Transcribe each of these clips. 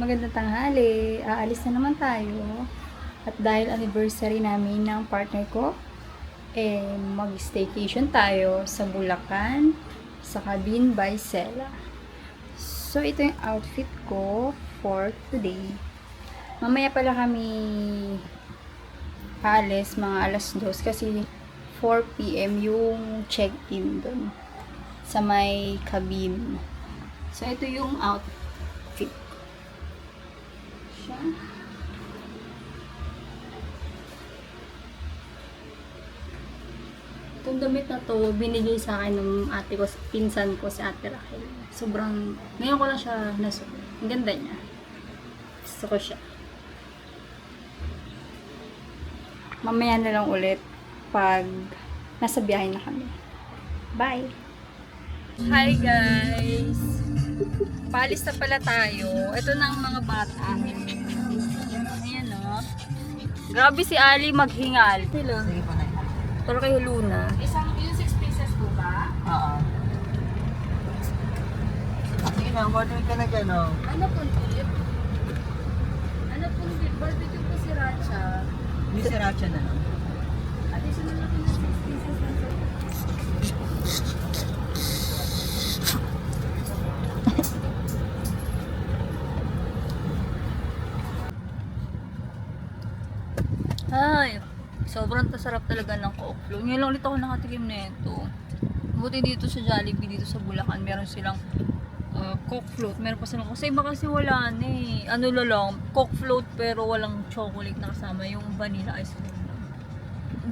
Magandang tanghali. Aalis na naman tayo. At dahil anniversary namin ng partner ko, mag-staycation tayo sa Bulacan, sa Cabin by Sela. So, ito yung outfit ko for today. Mamaya pala kami aalis, mga alas 2 kasi 4 PM yung check-in dun sa may cabin. So, ito yung outfit. Siya. Itong damit na to, binigay sa akin ng ate ko, pinsan ko si Ate Raquel. Sobrang, ngayon ko lang siya nasuot. Ang ganda niya. Gusto ko siya. Mamaya na lang ulit pag nasa biyahe na kami. Bye! Hi guys! Paalis na pala tayo. Ito na ang mga bata. Ayan o. Grabe si Ali maghingal. Hello. Pero kay Luna. Yung 6 pieces po ba? Oo. Sige na, order ka na dyan, oh. Ano po tip? Ano po tip? Barbecue po si Racha. May sriracha na lang. Additional na po ng 6 pieces ng Ay, sobrang tasarap talaga ng coke float. Ngayon lang ulit ako nakatikim na ito. Buti dito sa Jollibee, dito sa Bulacan, meron silang coke float. Meron pa silang, kasi iba kasi wala na eh. Ano lang, coke float pero walang chocolate na kasama. Yung vanilla ice cream lang.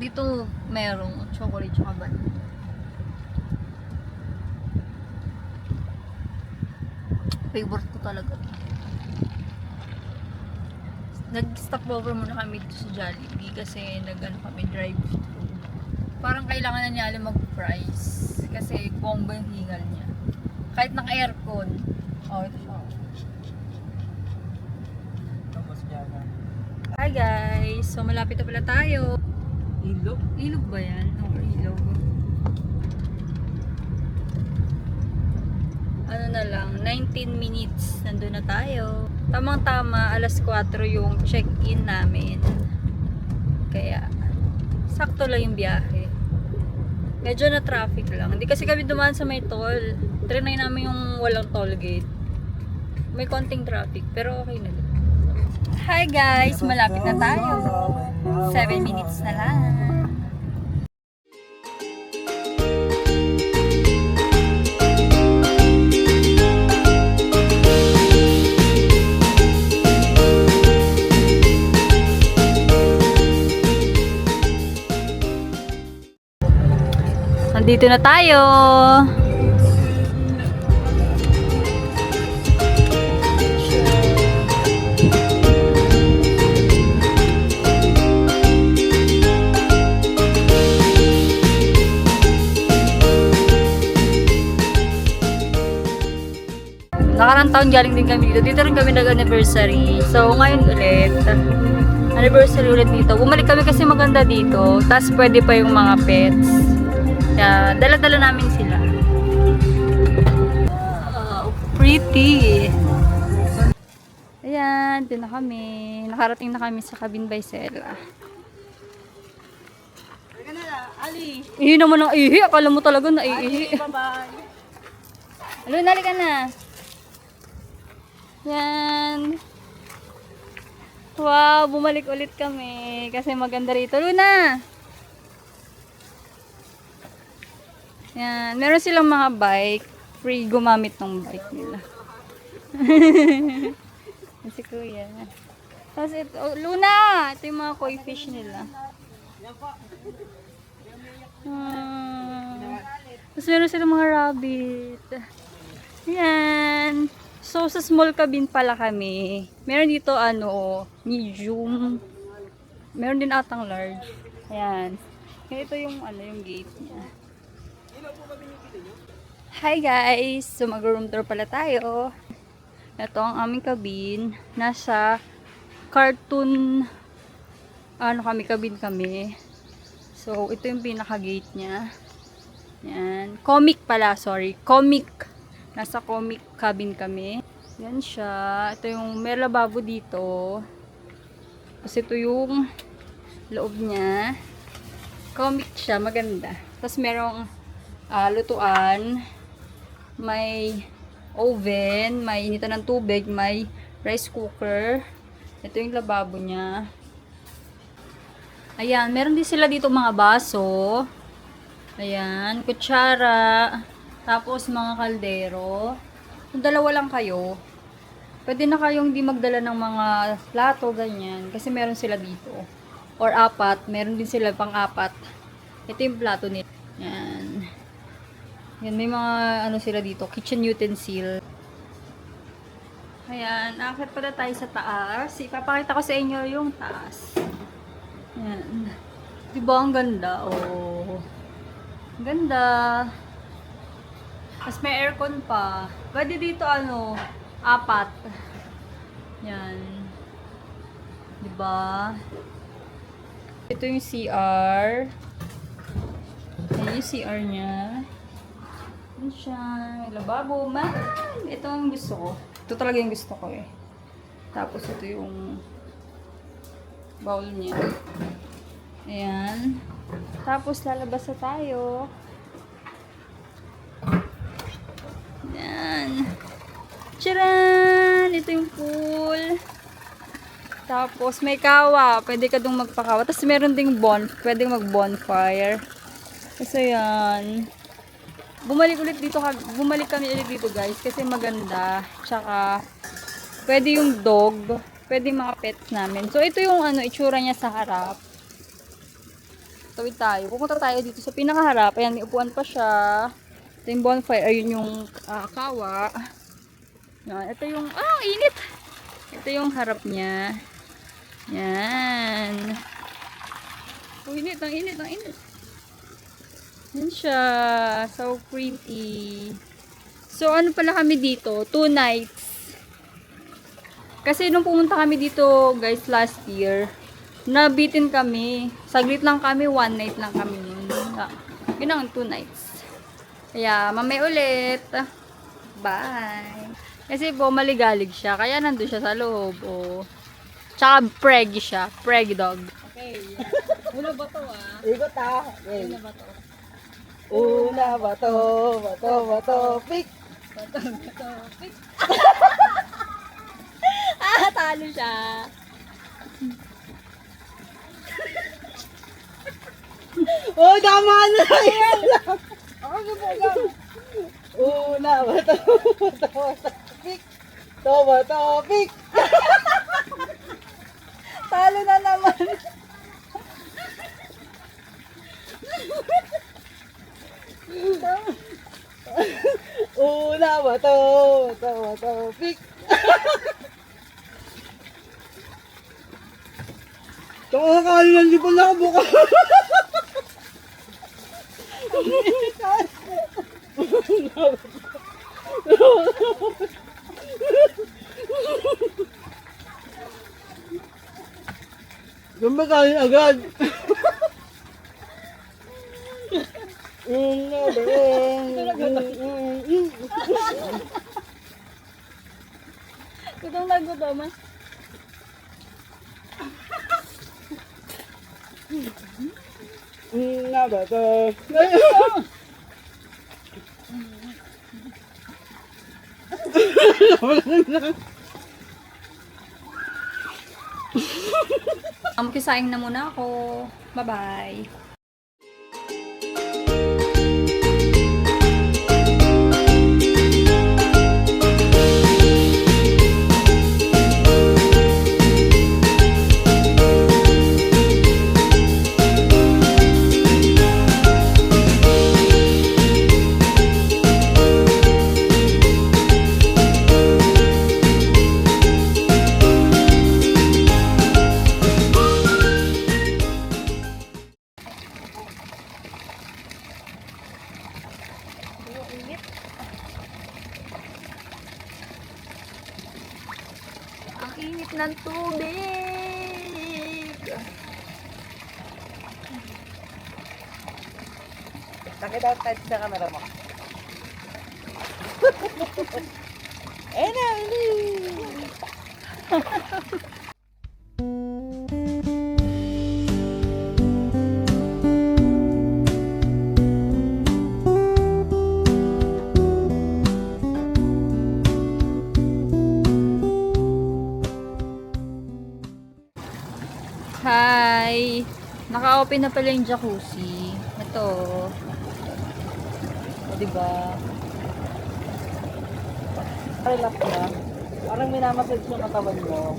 Dito merong chocolate tsaka vanilla. Favorite ko talaga. Nag-stop over muna kami dito sa Jollibee kasi kami drive-thru. Parang kailangan na niya alam mag-price kasi bomba yung hingal niya. Kahit naka-aircon. Oh, ito siya. Tapos dyan na. Hi guys! So malapit na pala tayo. Ilog? Ilog ba yan? Oo, ilog. Ano na lang, 19 minutes. Nandun na tayo. Tamang-tama, alas 4 yung check-in namin. Kaya, sakto lang yung biyahe. Medyo na traffic lang. Hindi kasi kami dumaan sa may toll. Trinay namin yung walang toll gate. May konting traffic, pero okay na din. Hi guys! Malapit na tayo. 7 minutes na lang. Nandito na tayo. Nakarang taon galing din kami dito. Dito rin kami nag-anniversary. So, ngayon ulit. Anniversary ulit dito. Bumalik kami kasi maganda dito. Tapos pwede pa yung mga pets. Kaya, dala-dala namin sila. Wow, pretty! Ayan, dito na kami. Nakarating na kami sa Cabin by Sela. Teka na, Ali! Ihi naman ang ihi. Akala mo talaga na ihi. Bye-bye! Ano, nali ka na. Yan. Wow, bumalik ulit kami. Kasi maganda rito. Luna! Yan. Meron silang mga bike. Free gumamit ng bike nila. Si Kuya. Tapos ito, oh, Luna! Ito yung mga koi fish nila. Tapos meron silang mga rabbit. Yan. So, sa small cabin pala kami. Meron dito, medium. Meron din atang large. Ayan. Ito yung, yung gate niya. Hi guys! So, mag-room tour pala tayo. Ito ang aming cabin. Nasa cartoon, cabin kami. So, ito yung pinaka-gate niya. Yan. Comic pala, sorry. Comic. Nasa comic cabin kami. Yan siya. Ito yung may lababo dito. Tapos ito yung loob niya. Comic siya, maganda. Tapos merong lutuan. May oven, may initan ng tubig, may rice cooker. Ito yung lababo niya. Ayan, meron din sila dito mga baso. Ayan, kutsara. Tapos mga kaldero. Kung dalawa lang kayo, pwede na kayong di magdala ng mga plato, ganyan. Kasi meron sila dito. Or apat, meron din sila pang-apat. Ito yung plato nila. Yan. Yan, may mga ano sila dito, kitchen utensil. Ayan, akit pala tayo sa taas. Ipapakita ko sa inyo yung taas. Yan. Diba ang ganda? Oh. Ang ganda. Tapos may aircon pa. Pwede dito ano, 4. Yan. Diba? Ito yung CR. Ayan yung CR niya. Ayan siya. May lababo. Man! Ito ang gusto ko. Ito talaga yung gusto ko eh. Tapos ito yung bowl niya. Ayan. Tapos lalabas na tayo. Ayan. Tcharan! Ito yung pool. Tapos may kawa. Pwede ka dong magpakawa. Tapos meron ding pwede mag-bonfire. Kasi yan. Bumalik kami ulit dito guys. Kasi maganda. Tsaka, pwede yung dog. Pwede mga pets namin. So, ito yung ano, itsura niya sa harap. Tawid tayo. Pupunta tayo dito sa pinakaharap. Ayan, may upuan pa siya. Ito yung bonfire. Ayun yung kawa. Yan. Ito yung, init! Ito yung harap niya. Yan. Oh, init, ang init, ang init. Yan siya. So pretty. So, ano pala kami dito? 2 nights. Kasi nung pumunta kami dito, guys, last year, nabitin kami. Saglit lang kami, 1 night lang kami nun. Yun ang 2 nights. Kaya, mamay ulit. Bye. Kasi po, maligalig siya. Kaya nandun siya sa loob. Oh. Tsaka preggy siya. Preggy dog. Okay. Una ba to Ikot Okay. Una ba to? Una bato, pick. Pick. Talo siya. Oh, tama na! Ako subukan. Una bato, pick. Bato, pick. Talo na naman. Una bato, pick. Kakakain lang, di pa nakabuka. Gumakain agad. Gutom na gutom. Una bato. Magkisaing na muna ako. Bye-bye. Ang init ng tubig. Sakit daw type sa camera mo. Eh na, Hi! Naka-open na pala yung jacuzzi. Ito. O, diba? Relax na. Parang minamassage yung katawan mo.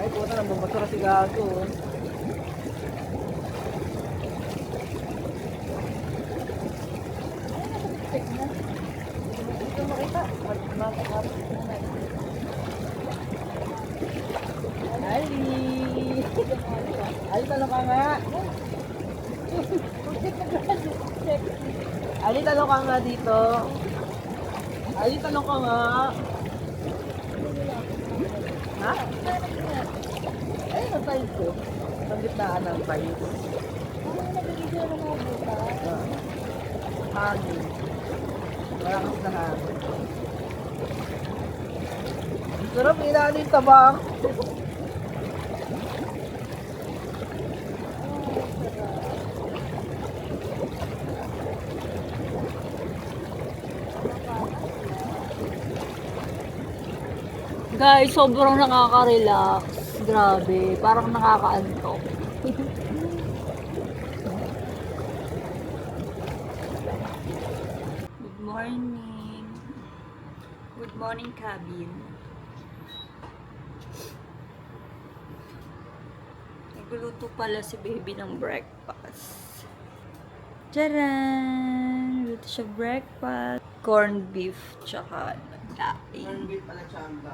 Ay, puta na, bumasura si Gago. Ito makita. Ali! Ali, talong ka nga! Ali, talong ka nga dito. Ali, talong ka nga. Ha? Ay, ang tiles ko. Ang gitnaan ng tiles. Hangin. Malakas na hangin. Sarap, inaan yung tabak. Guys, sobrang nakaka-relax. Grabe, parang nakaka-antok. Good morning. Good morning, cabin. Nagluluto pala si baby ng breakfast. Tcharan! Luto siya breakfast. Corned beef, tsaka daing. Nandito pala chamba.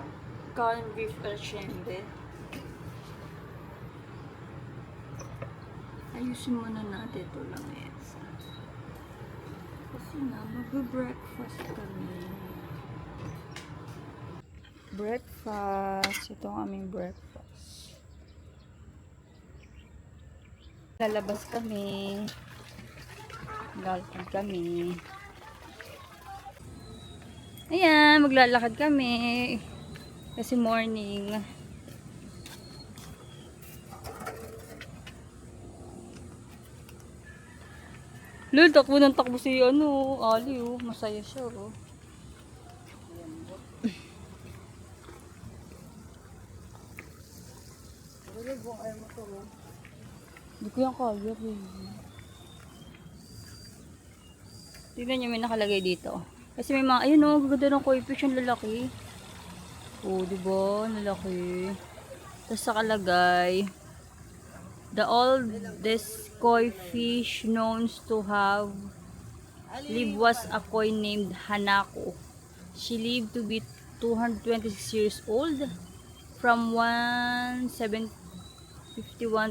Corned beef alchembe. Ayusin muna natin ito lang Esa. Kasi nga, mag-breakfast kami. Breakfast. Ito ang aming breakfast. Lalabas kami. Lalakad kami. Ayan, maglalakad kami. Kasi morning. Lul, takbo ng takbo si Ali, oh. Masaya siya, oh. Hindi ko yan kaya, eh. Tignan niyo, may nakalagay dito. Kasi may mga, ayun, oh, gaganda ng koi fish, yung lalaki. Oh, diba? Lalaki. Tapos nakalagay, the oldest koi fish known to have lived was a koi named Hanako. She lived to be 226 years old from 1751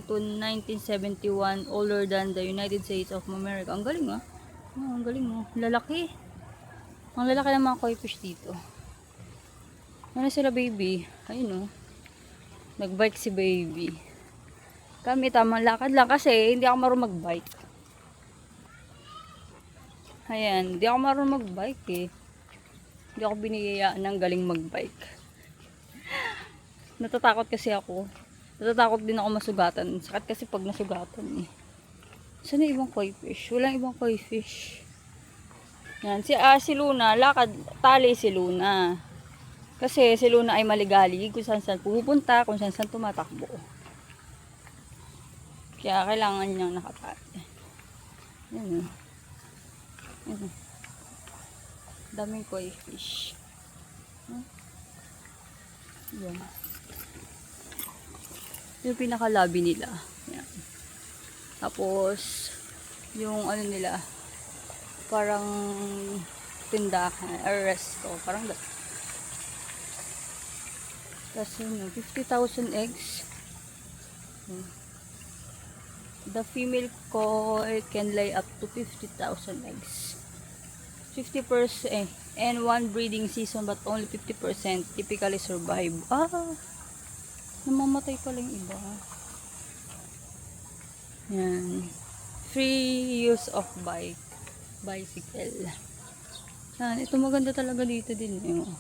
to 1971, older than the United States of America. Ang galing ah. Oh, ang galing oh. Lalaki. Ang lalaki ng mga koi fish dito. Ano sila baby? Ayun oh. Nagbike si baby. Kami tamang lakad lang kasi hindi ako marunong magbike. Ayan, hindi ako marunong magbike eh. Hindi ako biniyayaan ng galing magbike. Natatakot kasi ako. Natatakot din ako masugatan. Sakit kasi pag nasugatan eh. Saan na ibang koi fish? Walang ibang koi fish. Yan, si Luna, lakad, tali si Luna. Kasi si Luna ay maligali kung saan saan pupunta, kung saan saan tumatakbo. Kaya kailangan niyang nakatali. Yan o. Yan. Daming koi fish. Yan. Yung pinakalabi nila. Yan. Tapos, yung ano nila, parang tindahan, or resto, parang tapos yun, 50,000 eggs. The female koi can lay up to 50,000 eggs. 50% and one breeding season but only 50% typically survive. Namamatay pala yung iba. Yan. Free use of bicycle. Yan, ito maganda talaga dito din. Oh.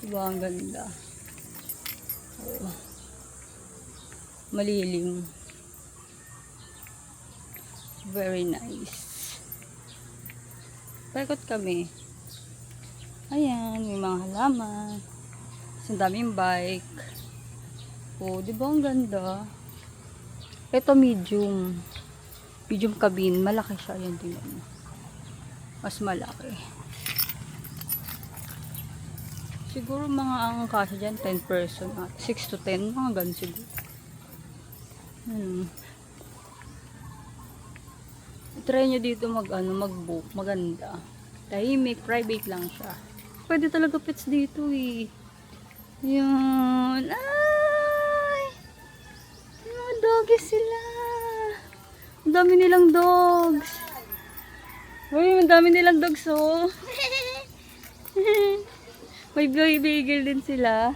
Diba, ang ganda. Oh. Malilim. Very nice. Paikot kami. Ayan, may mga halaman. Ang daming bike. Oh, di ba ang ganda? Ito medium. Medium cabin. Malaki siya. Yan, tingnan mo. Mas malaki. Siguro mga ang kasya dyan, 10 person. 6 to 10. Mga ganun siguro. Try nyo dito mag-book. Maganda. Tahimik. Private lang siya. Pwede talaga pets dito eh. Yun. Ay! Mga doggies sila. Ang dami nilang dogs. Uy, ang dami nilang dogs oh. May beagle din sila.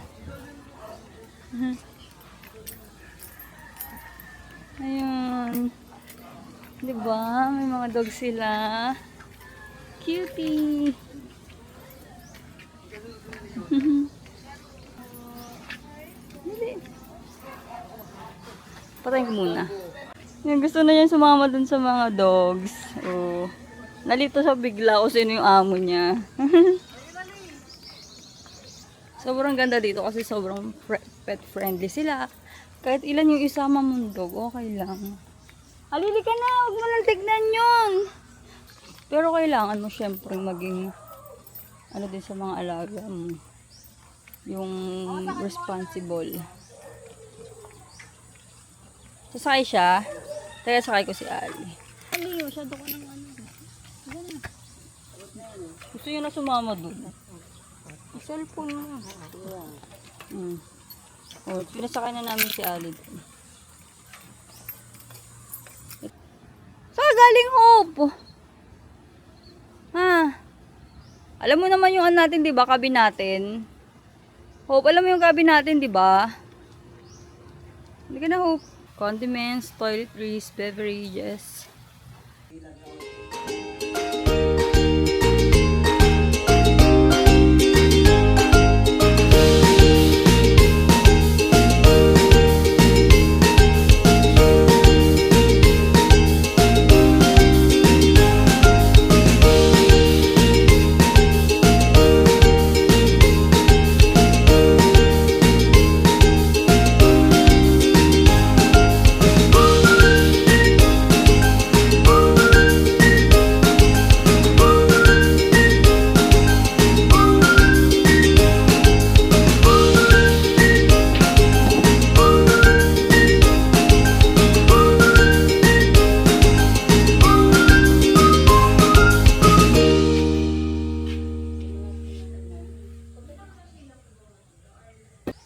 Ayun. Diba? May mga dogs sila. Cutie. Patayin ko muna. Yung gusto na yan sumama dun sa mga dogs. Oh. Nalito siya bigla kung sino yung amo niya. Sobrang ganda dito kasi sobrang pet friendly sila. Kahit ilan yung isama mong dog, okay lang. Halili ka na, huwag mo lang tignan yun. Pero kailangan mo syempre maging ano din sa mga alaga mo. Yung responsible. Sasakay siya. Kaya sakay ko si Ali. Ali, masyado ko ng ano. Gusto yun na sumama dun. Ang cellphone mo. O, pinasakay na namin si Ali dun. Saan galing, Hope? Ha? Alam mo naman yung ano natin, di ba? Cabin natin. Hope, alam mo yung cabin natin, di ba? Hindi ka na, Hope. Condiments, toiletries, beverages.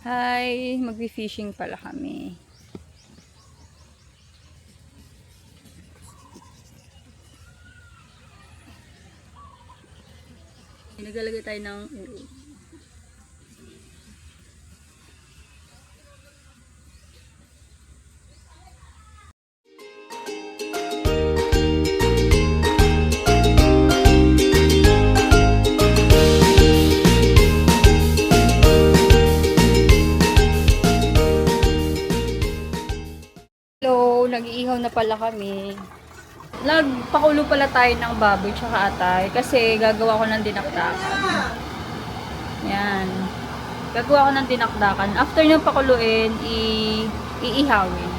Hi, magfi-fishing pala kami. Naglalagay tayo ng nag-iihaw na pala kami. Nagpakulo pala tayo ng baboy tsaka atay kasi gagawa ko ng dinakdakan. Yan. Gagawa ko ng dinakdakan. After nyo pakuluin, iihawin.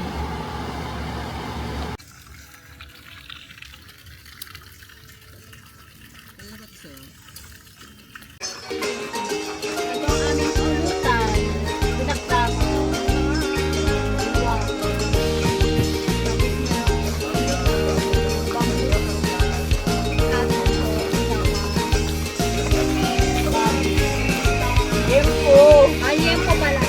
Ito ang aming pulutan. Dinakdakan. Yempo pala.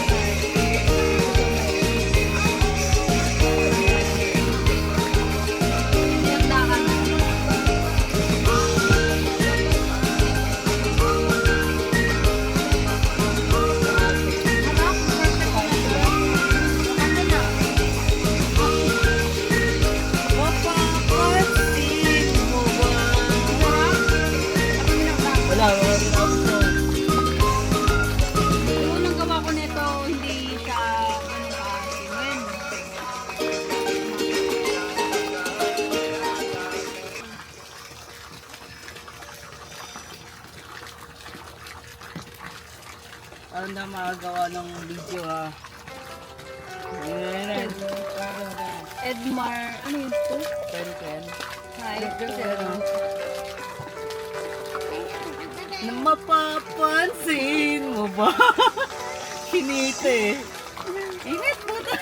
nakagawa ng video ha. Ayan. Edmar, ano yun po? Ken. Hi po. Na mapapansin mo ba? Kinite. Init mo na.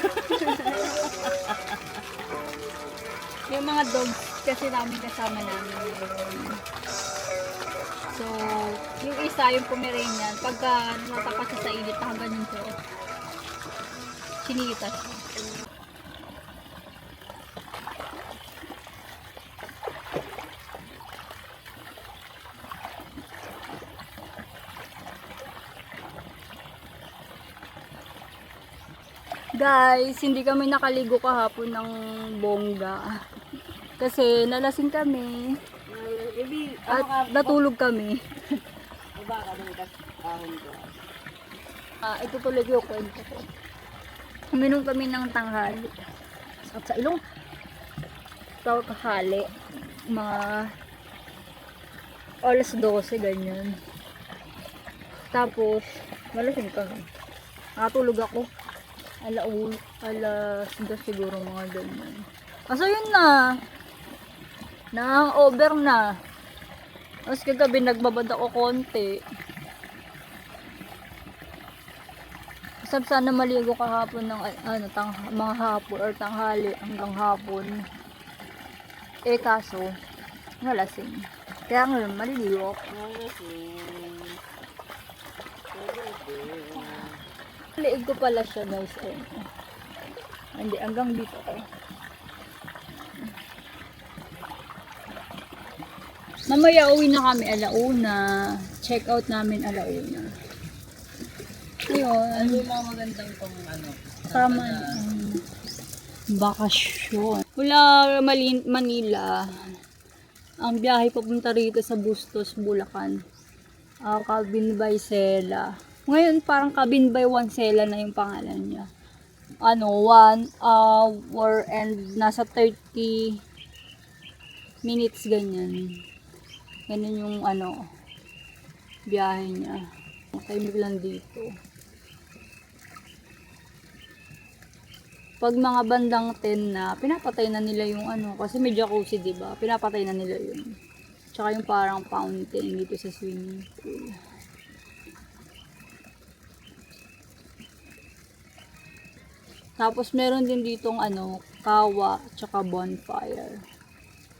Yung mga dogs kasi namin kasama namin ngayon. So, yung isa, yung Pomeranian, pagka natapat siya sa init, ganun siya. Sinita siya. Guys, hindi kami nakaligo kahapon ng bongga. Kasi nalasing kami. At natulog kami. Ito tuloy yung kwento ko. Uminom kami ng tanghali. Sa ilong. Tawag kahali. Mga alas 12, ganyan. Tapos, malasing kami. Nakatulog ako. Alas 2 siguro mga ganyan. Kaso yun na. Na-over na. Tapos kagabi nagbabad ako konti. Sabi sana maligo kahapon ng mga hapon or tanghali hanggang hapon. Kaso, nalasing. Kaya ngayon maliligo ako. Liig ko pala siya guys. Hindi, hanggang dito ko. Mamaya uwi na kami alauna. Check out namin alauna. Ayun. Ano yung mga magandang pang ano? Tama na. Bakasyon. Mula Manila, ang biyahe papunta rito sa Bustos, Bulacan. Cabinbay Sela. Ngayon parang Cabinbay Wansela na yung pangalan niya. 1 hour and nasa 30 minutes ganyan. Ganun yung biyahe niya. Time lang dito. Pag mga bandang 10 na, pinapatay na nila yung kasi may jacuzzi, diba? Pinapatay na nila yun. Tsaka yung parang fountain dito sa swimming pool. Tapos meron din ditong kawa tsaka bonfire.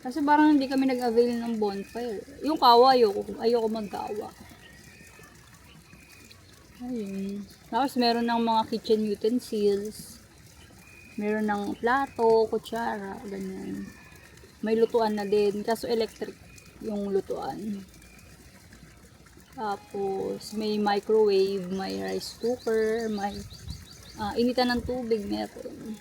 Kasi parang hindi kami nag-avail ng bonfire. Yung kawa ayoko magkawa. Ayun. Tapos meron ng mga kitchen utensils. Meron ng plato, kutsara, ganyan. May lutuan na din. Kaso electric yung lutuan. Tapos may microwave, may rice cooker, may initan ng tubig meron.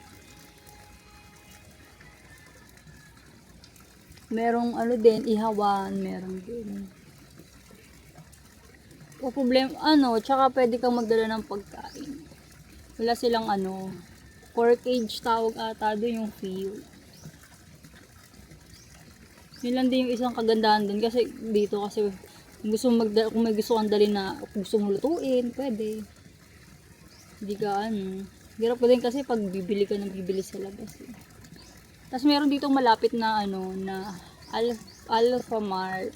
Merong din, ihawan, meron din. O problem, tsaka pwede kang magdala ng pagkain. Wala silang per cage tawag ata doon yung fee. Yun lang din yung isang kagandahan din kasi dito kasi kung may gusto kang dali na gusto mong lutuin, pwede. Hindi ka hirap pa din kasi pag bibili ka ng bibili sa labas. Tapos meron dito malapit na na Alphamart.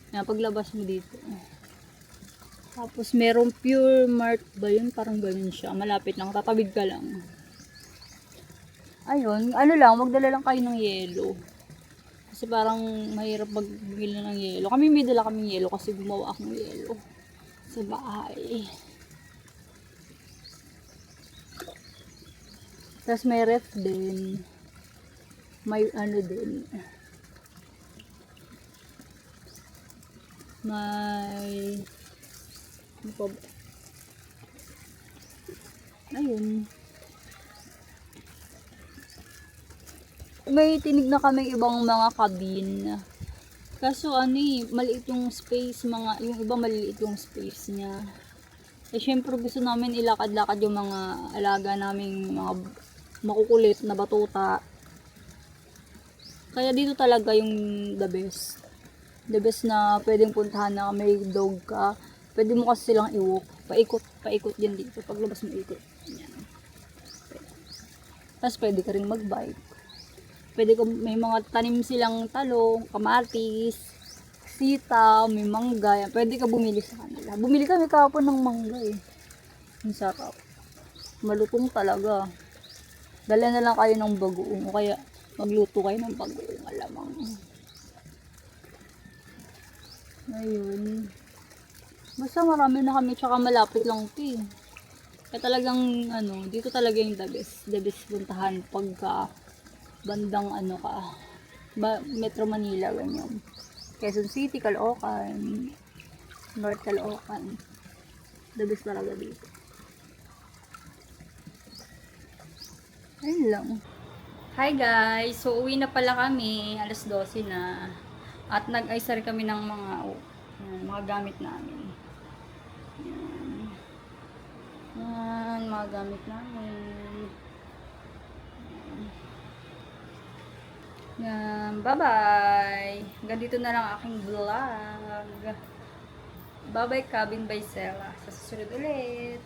Na paglabas mo dito. Tapos merong Pure Mart ba yun? Parang ganun siya. Malapit lang. Tatawid ka lang. Ayun. Magdala lang kayo ng yelo. Kasi parang mahirap magbili ng yelo. Kami may dala kaming yelo kasi gumawa akong yelo sa bahay. Tapos may ref din. May din. May ayun. May tinig na kami ibang mga cabin. Kaso maliit yung space, yung iba maliliit yung space niya. Syempre gusto namin ilakad-lakad yung mga alaga naming mga makukulit na batuta. Kaya dito talaga yung the best. The best na pwedeng puntahan na may dog ka. Pwede mo kasi silang i-walk. paikot din dito. Paglabas mo ikot. Yan. Tapos pwede ka rin mag-bike. Pwede ko, may mga tanim silang talong, kamatis, sitaw, may mangga. Yan. Pwede ka bumili sa kanila. Bumili kami kahapon ng mangga eh. Ang sarap. Malutong talaga. Dala na lang kayo ng bagoong o kaya magluto kayo ng bagoong alamang. Ayun. Basta marami na kami tsaka malapit lang ito eh. Kaya talagang dito talaga yung the best puntahan pagka bandang Metro Manila ganyan. Quezon City, Caloocan, North Caloocan. The best talaga dito. Ayun lang. Hi guys! So, uwi na pala kami. Alas 12 na. At nag-ayos rin kami ng mga gamit namin. Yan, mga gamit namin. Yan, bye-bye! Hanggang dito na lang aking vlog. Bye-bye, Cabin by Sela. Sa susunod ulit.